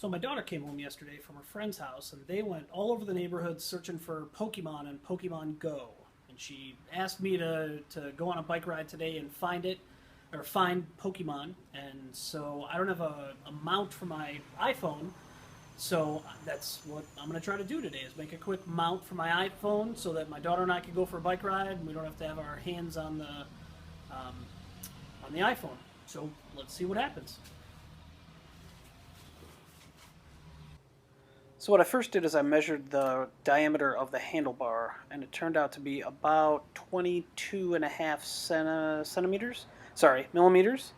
So my daughter came home yesterday from her friend's house, and they went all over the neighborhood searching for Pokemon and Pokemon Go. And she asked me to go on a bike ride today and find it, or find Pokemon. And so I don't have a mount for my iPhone, so that's what I'm going to try to do today is make a quick mount for my iPhone so that my daughter and I can go for a bike ride and we don't have to have our hands um, on the iPhone. So let's see what happens. So what I first did is I measured the diameter of the handlebar, and it turned out to be about 22 and a half centimeters. Sorry, millimeters.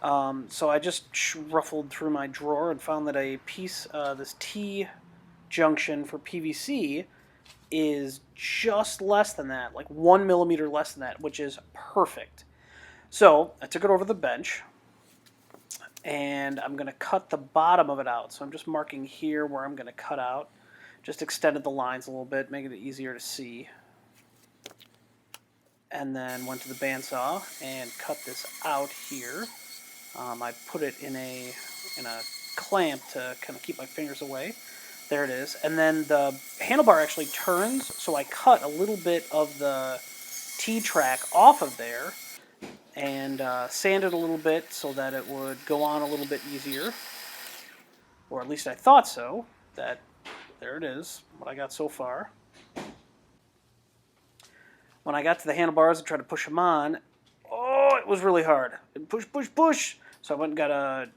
So I just ruffled through my drawer and found that a piece, this T junction for PVC, is just less than that, like 1 millimeter less than that, which is perfect. So I took it over the bench, and I'm going to cut the bottom of it out. So I'm just marking here where I'm going to cut out. Just extended the lines a little bit, making it easier to see. And then went to the bandsaw and cut this out here. I put it in a clamp to kind of keep my fingers away. There it is. And then the handlebar actually turns, so I cut a little bit of the T-track off of there and sanded a little bit so that it would go on a little bit easier. Or at least I thought so. There it is, what I got so far. When I got to the handlebars and tried to push them on, oh, it was really hard. Push, push, push. So I went and got a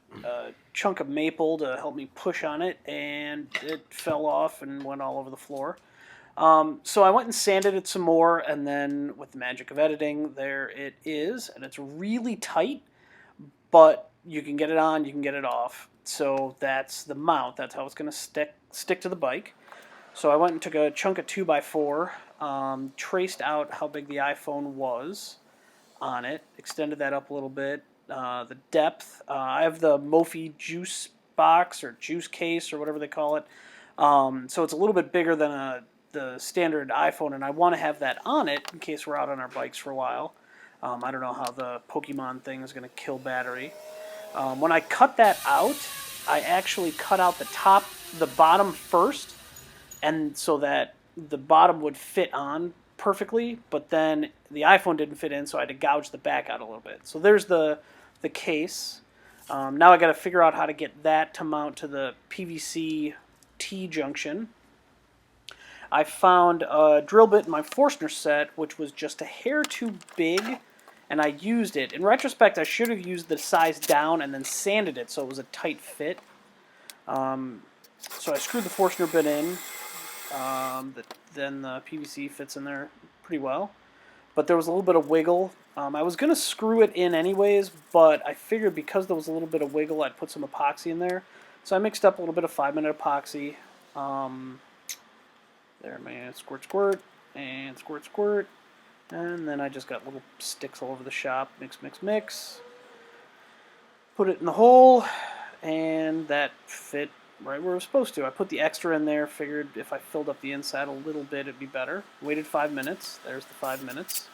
chunk of maple to help me push on it, and it fell off and went all over the floor. So I went and sanded it some more, and then with the magic of editing, there it is. And it's really tight, but you can get it on, you can get it off. So that's the mount. That's how it's going to stick to the bike. So I went and took a chunk of 2x4, traced out how big the iPhone was on it, extended that up a little bit. The depth, I have the Mophie juice box or juice case or whatever they call it. So it's a little bit bigger than the standard iPhone, and I want to have that on it in case we're out on our bikes for a while. I don't know how the Pokemon thing is going to kill battery. When I cut that out, I actually cut out the bottom first, and so that the bottom would fit on perfectly, but then the iPhone didn't fit in, so I had to gouge the back out a little bit. So there's the case. Now I got to figure out how to get that to mount to the PVC T junction. I found a drill bit in my Forstner set, which was just a hair too big, and I used it. In retrospect, I should have used the size down and then sanded it so it was a tight fit. So I screwed the Forstner bit in. Then the PVC fits in there pretty well. But there was a little bit of wiggle. I was going to screw it in anyways, but I figured because there was a little bit of wiggle, I'd put some epoxy in there. So I mixed up a little bit of 5-minute epoxy. There, man, squirt, squirt, and squirt, squirt. And then I just got little sticks all over the shop. Mix, mix, mix. Put it in the hole, and that fit right where it was supposed to. I put the extra in there, figured if I filled up the inside a little bit, it'd be better. Waited 5 minutes. There's the 5 minutes.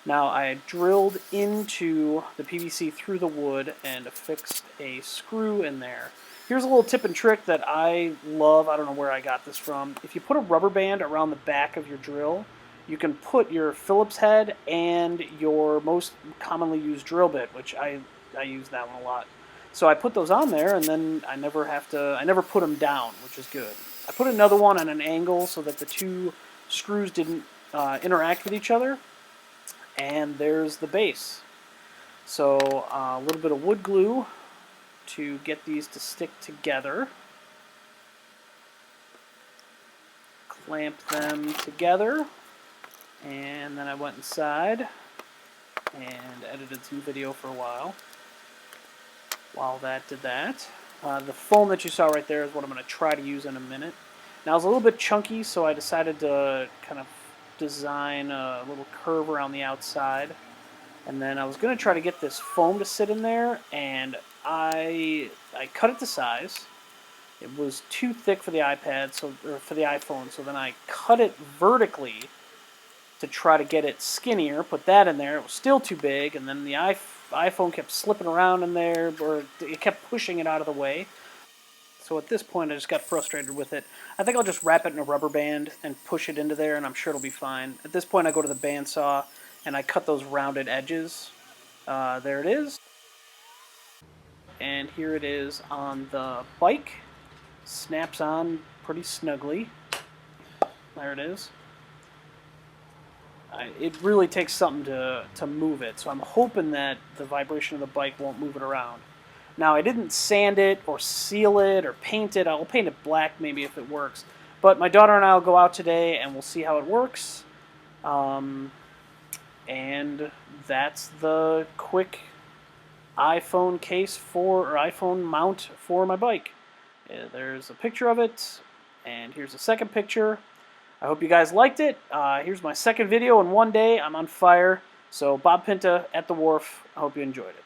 Now I drilled into the PVC through the wood and affixed a screw in there. Here's a little tip and trick that I love. I don't know where I got this from. If you put a rubber band around the back of your drill, you can put your Phillips head and your most commonly used drill bit, which I use that one a lot. So I put those on there, and then I never put them down, which is good. I put another one on an angle so that the two screws didn't interact with each other. And there's the base. So a little bit of wood glue to get these to stick together. Clamp them together. And then I went inside and edited some video for a while that did that. The foam that you saw right there is what I'm going to try to use in a minute. Now it's a little bit chunky, so I decided to kind of design a little curve around the outside. And then I was going to try to get this foam to sit in there, and I cut it to size. It was too thick for the iPad, or for the iPhone, so then I cut it vertically to try to get it skinnier, put that in there. It was still too big, and then the iPhone kept slipping around in there, or it kept pushing it out of the way. So at this point, I just got frustrated with it. I think I'll just wrap it in a rubber band and push it into there, and I'm sure it'll be fine. At this point, I go to the bandsaw, and I cut those rounded edges. There it is. And here it is on the bike. Snaps on pretty snugly. There it is. It really takes something to move it, so I'm hoping that the vibration of the bike won't move it around. Now, I didn't sand it or seal it or paint it. I'll paint it black maybe if it works. But my daughter and I will go out today and we'll see how it works. And that's the quick iPhone case or iPhone mount for my bike. There's a picture of it, and here's a second picture. I hope you guys liked it. Here's my second video in one day. I'm on fire. So Bob Pinta at the Wharf. I hope you enjoyed it.